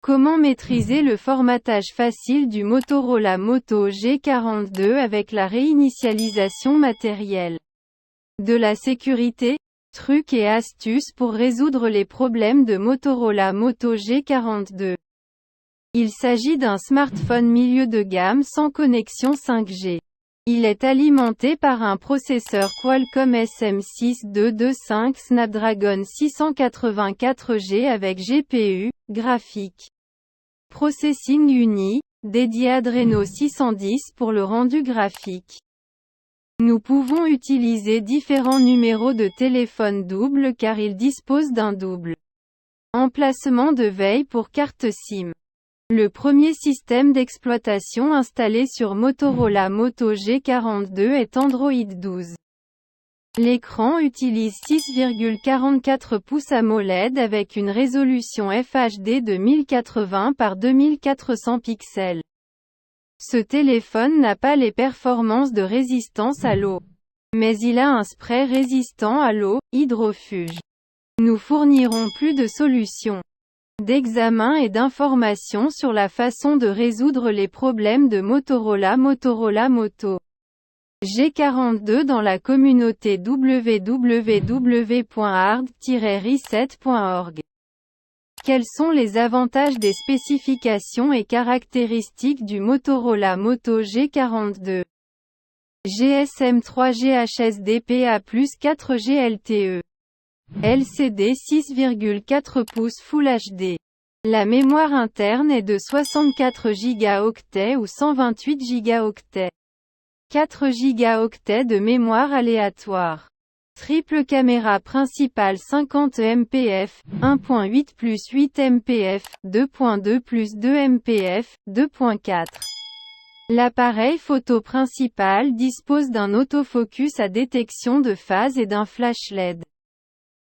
Comment maîtriser le formatage facile du Motorola Moto G42 avec la réinitialisation matérielle? De la sécurité, trucs et astuces pour résoudre les problèmes de Motorola Moto G42. Il s'agit d'un smartphone milieu de gamme sans connexion 5G. Il est alimenté par un processeur Qualcomm SM6 Snapdragon 684G avec GPU, graphique Processing Uni, dédié Adreno 610 pour le rendu graphique. Nous pouvons utiliser différents numéros de téléphone double car il dispose d'un double emplacement de veille pour carte SIM. Le premier système d'exploitation installé sur Motorola Moto G42 est Android 12. L'écran utilise 6,44 pouces AMOLED avec une résolution FHD de 1080 par 2400 pixels. Ce téléphone n'a pas les performances de résistance à l'eau. Mais il a un spray résistant à l'eau, hydrofuge. Nous fournirons plus de solutions d'examen et d'informations sur la façon de résoudre les problèmes de Motorola Moto G42 dans la communauté www.hard-reset.org. Quels sont les avantages des spécifications et caractéristiques du Motorola Moto G42? GSM 3G HSDPA+ 4G LTE. LCD 6,4 pouces Full HD. La mémoire interne est de 64 Go ou 128 Go. 4 Go de mémoire aléatoire. Triple caméra principale 50 mpf, 1.8 plus 8 mpf, 2.2 plus 2 mpf, 2.4. L'appareil photo principal dispose d'un autofocus à détection de phase et d'un flash LED.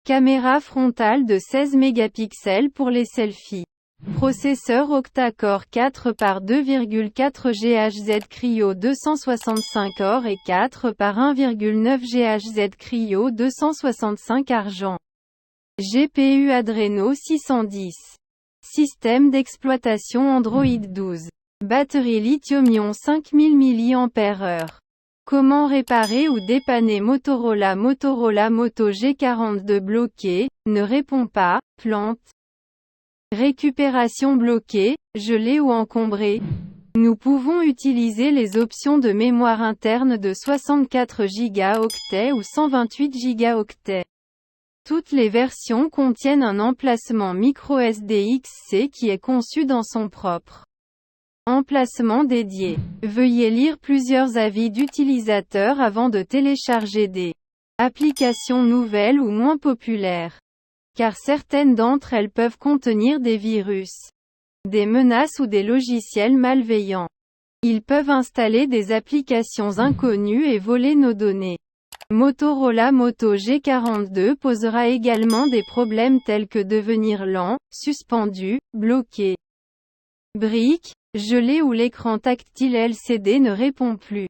Caméra frontale de 16 mégapixels pour les selfies. Processeur octa-core 4 par 2,4 GHz Cryo 265 or et 4 par 1,9 GHz Cryo 265 argent. GPU Adreno 610. Système d'exploitation Android 12. Batterie lithium-ion 5000 mAh. Comment réparer ou dépanner Motorola Moto G42 bloqué, ne répond pas, plante. Récupération bloquée, gelée ou encombrée. Nous pouvons utiliser les options de mémoire interne de 64 Go ou 128 Go. Toutes les versions contiennent un emplacement microSD XC qui est conçu dans son propre emplacement dédié. Veuillez lire plusieurs avis d'utilisateurs avant de télécharger des applications nouvelles ou moins populaires. Car certaines d'entre elles peuvent contenir des virus, des menaces ou des logiciels malveillants. Ils peuvent installer des applications inconnues et voler nos données. Motorola Moto G42 posera également des problèmes tels que devenir lent, suspendu, bloqué, brique, gelé ou l'écran tactile LCD ne répond plus.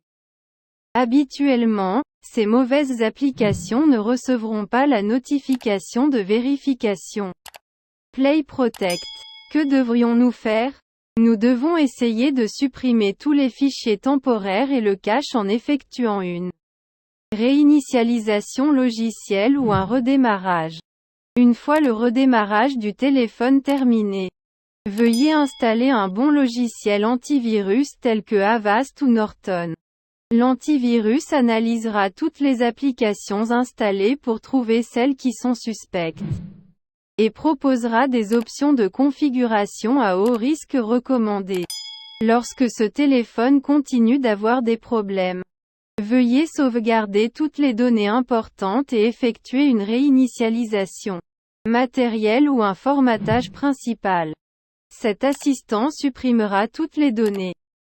Habituellement, ces mauvaises applications ne recevront pas la notification de vérification. Play Protect. Que devrions-nous faire? Nous devons essayer de supprimer tous les fichiers temporaires et le cache en effectuant une réinitialisation logicielle ou un redémarrage. Une fois le redémarrage du téléphone terminé, veuillez installer un bon logiciel antivirus tel que Avast ou Norton. L'antivirus analysera toutes les applications installées pour trouver celles qui sont suspectes et proposera des options de configuration à haut risque recommandées. Lorsque ce téléphone continue d'avoir des problèmes, veuillez sauvegarder toutes les données importantes et effectuer une réinitialisation matérielle ou un formatage principal. Cet assistant supprimera toutes les données,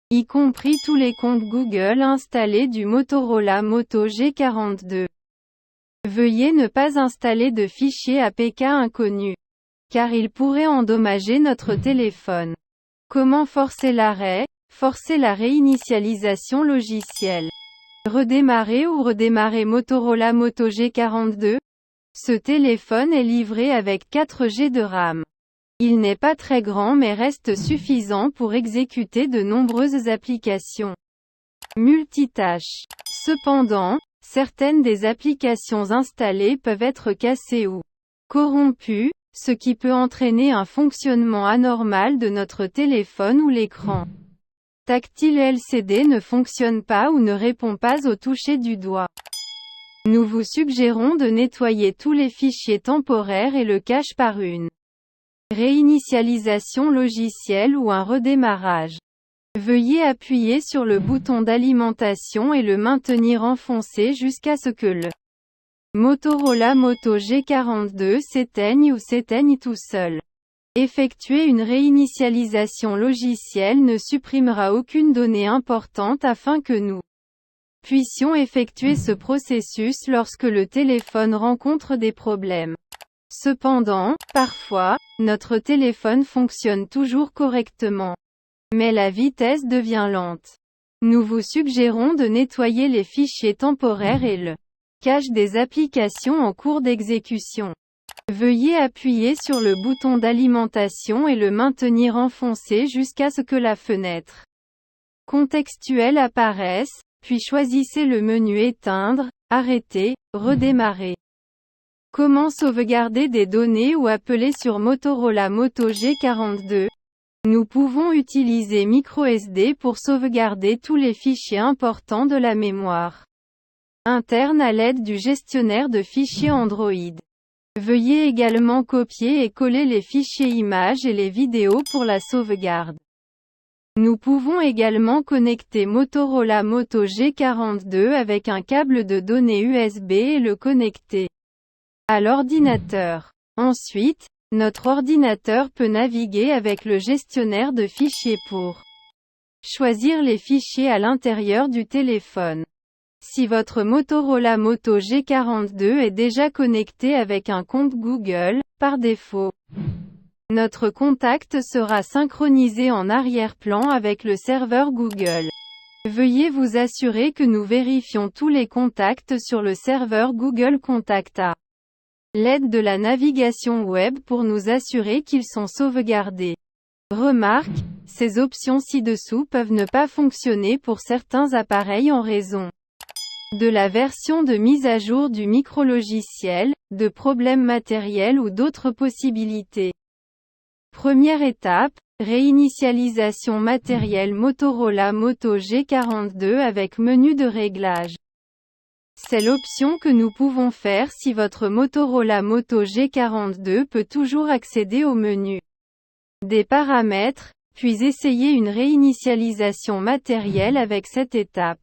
y compris tous les comptes Google installés du Motorola Moto G42. Veuillez ne pas installer de fichiers APK inconnus, car ils pourraient endommager notre téléphone. Comment forcer l'arrêt? Forcer la réinitialisation logicielle. Redémarrer ou redémarrer Motorola Moto G42? Ce téléphone est livré avec 4 G de RAM. Il n'est pas très grand mais reste suffisant pour exécuter de nombreuses applications multitâches. Cependant, certaines des applications installées peuvent être cassées ou corrompues, ce qui peut entraîner un fonctionnement anormal de notre téléphone ou l'écran tactile LCD ne fonctionne pas ou ne répond pas au toucher du doigt. Nous vous suggérons de nettoyer tous les fichiers temporaires et le cache par une réinitialisation logicielle ou un redémarrage. Veuillez appuyer sur le bouton d'alimentation et le maintenir enfoncé jusqu'à ce que le Motorola Moto G42 s'éteigne ou s'éteigne tout seul. Effectuer une réinitialisation logicielle ne supprimera aucune donnée importante afin que nous puissions effectuer ce processus lorsque le téléphone rencontre des problèmes. Cependant, parfois, notre téléphone fonctionne toujours correctement. Mais la vitesse devient lente. Nous vous suggérons de nettoyer les fichiers temporaires et le cache des applications en cours d'exécution. Veuillez appuyer sur le bouton d'alimentation et le maintenir enfoncé jusqu'à ce que la fenêtre contextuelle apparaisse, puis choisissez le menu Éteindre, Arrêter, Redémarrer. Comment sauvegarder des données ou appeler sur Motorola Moto G42? Nous pouvons utiliser microSD pour sauvegarder tous les fichiers importants de la mémoire interne à l'aide du gestionnaire de fichiers Android. Veuillez également copier et coller les fichiers images et les vidéos pour la sauvegarde. Nous pouvons également connecter Motorola Moto G42 avec un câble de données USB et le connecter à l'ordinateur. Ensuite, notre ordinateur peut naviguer avec le gestionnaire de fichiers pour choisir les fichiers à l'intérieur du téléphone. Si votre Motorola Moto G42 est déjà connecté avec un compte Google, par défaut, notre contact sera synchronisé en arrière-plan avec le serveur Google. Veuillez vous assurer que nous vérifions tous les contacts sur le serveur Google Contact à l'aide de la navigation web pour nous assurer qu'ils sont sauvegardés. Remarque, ces options ci-dessous peuvent ne pas fonctionner pour certains appareils en raison de la version de mise à jour du micrologiciel, de problèmes matériels ou d'autres possibilités. Première étape, réinitialisation matérielle Motorola Moto G42 avec menu de réglage. C'est l'option que nous pouvons faire si votre Motorola Moto G42 peut toujours accéder au menu des paramètres, puis essayer une réinitialisation matérielle avec cette étape.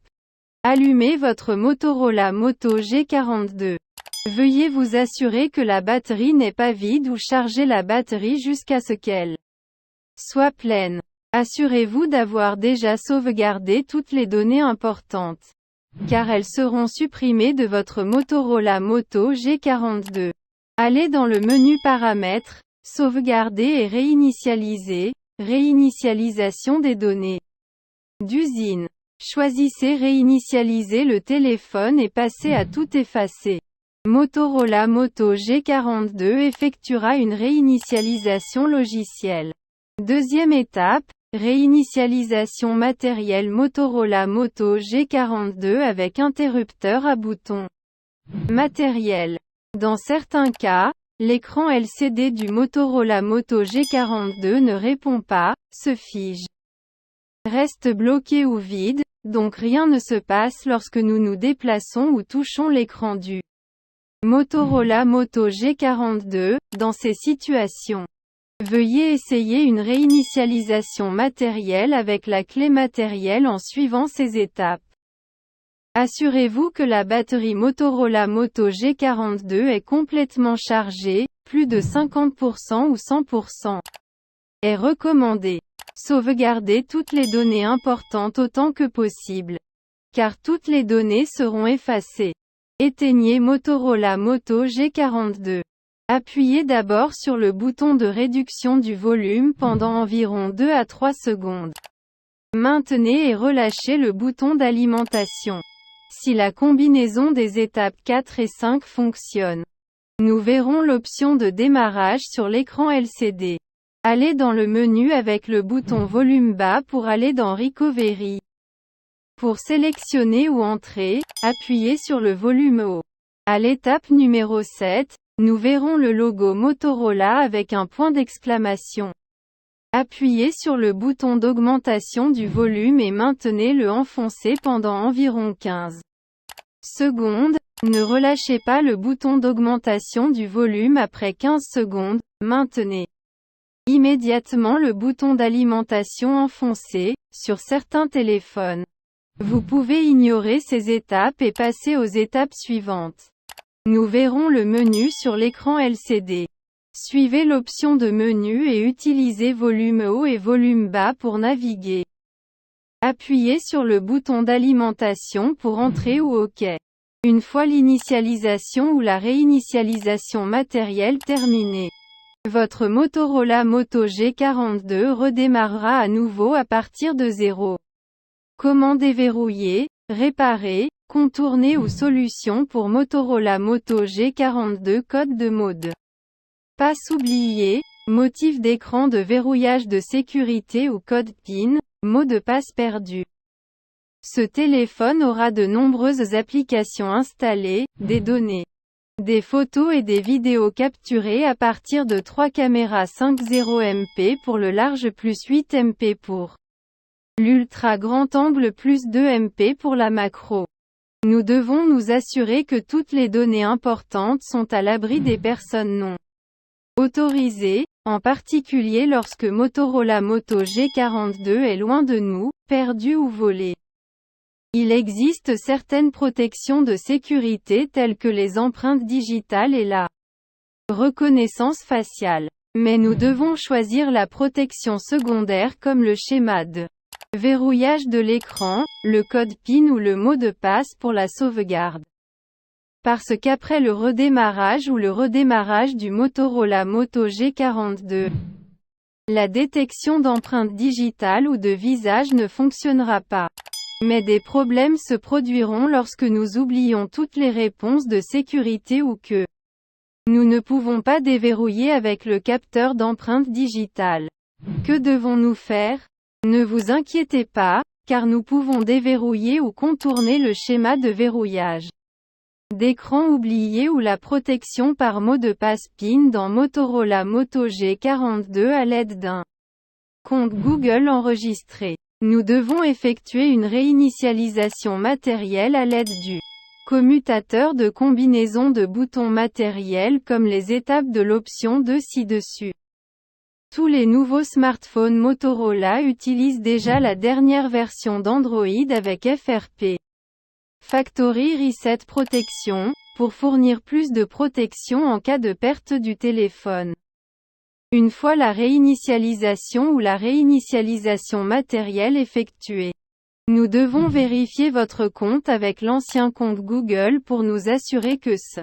Allumez votre Motorola Moto G42. Veuillez vous assurer que la batterie n'est pas vide ou charger la batterie jusqu'à ce qu'elle soit pleine. Assurez-vous d'avoir déjà sauvegardé toutes les données importantes, car elles seront supprimées de votre Motorola Moto G42. Allez dans le menu Paramètres, Sauvegarder et réinitialiser, Réinitialisation des données d'usine. Choisissez Réinitialiser le téléphone et passez à tout effacer. Motorola Moto G42 effectuera une réinitialisation logicielle. Deuxième étape, réinitialisation matérielle Motorola Moto G42 avec interrupteur à bouton matériel. Dans certains cas, l'écran LCD du Motorola Moto G42 ne répond pas, se fige, reste bloqué ou vide, donc rien ne se passe lorsque nous nous déplaçons ou touchons l'écran du Motorola Moto G42. Dans ces situations, veuillez essayer une réinitialisation matérielle avec la clé matérielle en suivant ces étapes. Assurez-vous que la batterie Motorola Moto G42 est complètement chargée, plus de 50% ou 100% est recommandé. Sauvegardez toutes les données importantes autant que possible, car toutes les données seront effacées. Éteignez Motorola Moto G42. Appuyez d'abord sur le bouton de réduction du volume pendant environ 2 à 3 secondes. Maintenez et relâchez le bouton d'alimentation. Si la combinaison des étapes 4 et 5 fonctionne, nous verrons l'option de démarrage sur l'écran LCD. Allez dans le menu avec le bouton volume bas pour aller dans Recovery. Pour sélectionner ou entrer, appuyez sur le volume haut. À l'étape numéro 7, nous verrons le logo Motorola avec un point d'exclamation. Appuyez sur le bouton d'augmentation du volume et maintenez-le enfoncé pendant environ 15 secondes. Ne relâchez pas le bouton d'augmentation du volume après 15 secondes, maintenez immédiatement le bouton d'alimentation enfoncé, sur certains téléphones. Vous pouvez ignorer ces étapes et passer aux étapes suivantes. Nous verrons le menu sur l'écran LCD. Suivez l'option de menu et utilisez volume haut et volume bas pour naviguer. Appuyez sur le bouton d'alimentation pour entrer ou OK. Une fois l'initialisation ou la réinitialisation matérielle terminée, votre Motorola Moto G42 redémarrera à nouveau à partir de 0. Comment déverrouiller, réparer, contourner ou solution pour Motorola Moto G42 code de mode. Passe oublié, motif d'écran de verrouillage de sécurité ou code PIN, mot de passe perdu. Ce téléphone aura de nombreuses applications installées, des données, des photos et des vidéos capturées à partir de 3 caméras 50MP pour le large plus 8MP pour l'ultra grand angle plus 2MP pour la macro. Nous devons nous assurer que toutes les données importantes sont à l'abri des personnes non autorisées, en particulier lorsque Motorola Moto G42 est loin de nous, perdu ou volé. Il existe certaines protections de sécurité telles que les empreintes digitales et la reconnaissance faciale. Mais nous devons choisir la protection secondaire comme le schéma de verrouillage de l'écran, le code PIN ou le mot de passe pour la sauvegarde. Parce qu'après le redémarrage ou le redémarrage du Motorola Moto G42, la détection d'empreintes digitales ou de visage ne fonctionnera pas. Mais des problèmes se produiront lorsque nous oublions toutes les réponses de sécurité ou que nous ne pouvons pas déverrouiller avec le capteur d'empreintes digitales. Que devons-nous faire? Ne vous inquiétez pas, car nous pouvons déverrouiller ou contourner le schéma de verrouillage d'écran oublié ou la protection par mot de passe PIN dans Motorola Moto G42 à l'aide d'un compte Google enregistré. Nous devons effectuer une réinitialisation matérielle à l'aide du commutateur de combinaison de boutons matériels comme les étapes de l'option 2 ci-dessus. Tous les nouveaux smartphones Motorola utilisent déjà la dernière version d'Android avec FRP Factory Reset Protection, pour fournir plus de protection en cas de perte du téléphone. Une fois la réinitialisation ou la réinitialisation matérielle effectuée, nous devons vérifier votre compte avec l'ancien compte Google pour nous assurer que ce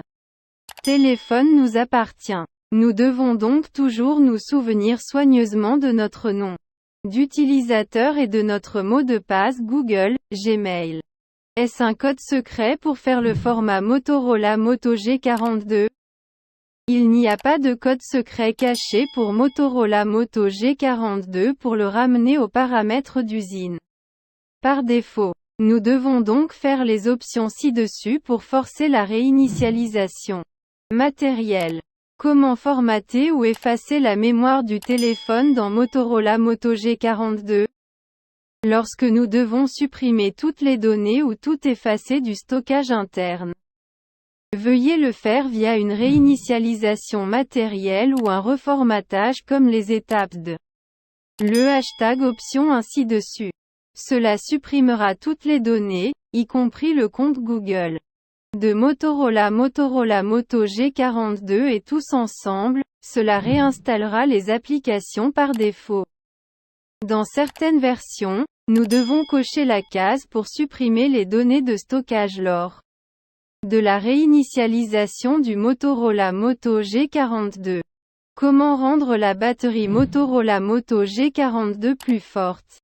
téléphone nous appartient. Nous devons donc toujours nous souvenir soigneusement de notre nom d'utilisateur et de notre mot de passe Google, Gmail. Est-ce un code secret pour faire le format Motorola Moto G42? Il n'y a pas de code secret caché pour Motorola Moto G42 pour le ramener aux paramètres d'usine. Par défaut, nous devons donc faire les options ci-dessus pour forcer la réinitialisation matérielle. Comment formater ou effacer la mémoire du téléphone dans Motorola Moto G42? Lorsque nous devons supprimer toutes les données ou tout effacer du stockage interne, veuillez le faire via une réinitialisation matérielle ou un reformatage comme les étapes de le hashtag option ainsi dessus. Cela supprimera toutes les données, y compris le compte Google de Motorola Moto G42 et tous ensemble, cela réinstallera les applications par défaut. Dans certaines versions, nous devons cocher la case pour supprimer les données de stockage lors de la réinitialisation du Motorola Moto G42. Comment rendre la batterie Motorola Moto G42 plus forte,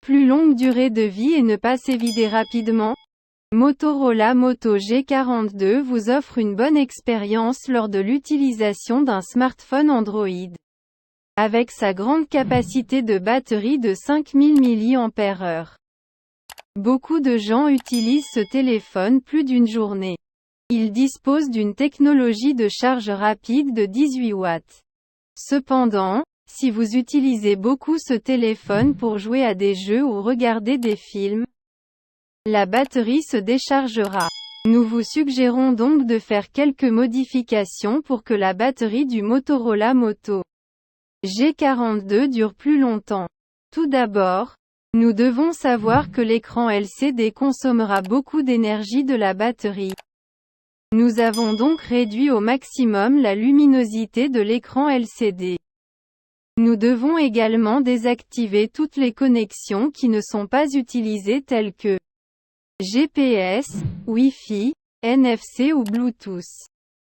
plus longue durée de vie et ne pas s'évider rapidement? Motorola Moto G42 vous offre une bonne expérience lors de l'utilisation d'un smartphone Android. avec sa grande capacité de batterie de 5000 mAh. Beaucoup de gens utilisent ce téléphone plus d'une journée. Il dispose d'une technologie de charge rapide de 18 watts. Cependant, si vous utilisez beaucoup ce téléphone pour jouer à des jeux ou regarder des films, la batterie se déchargera. Nous vous suggérons donc de faire quelques modifications pour que la batterie du Motorola Moto G42 dure plus longtemps. Tout d'abord, nous devons savoir que l'écran LCD consommera beaucoup d'énergie de la batterie. Nous avons donc réduit au maximum la luminosité de l'écran LCD. Nous devons également désactiver toutes les connexions qui ne sont pas utilisées telles que GPS, Wi-Fi, NFC ou Bluetooth.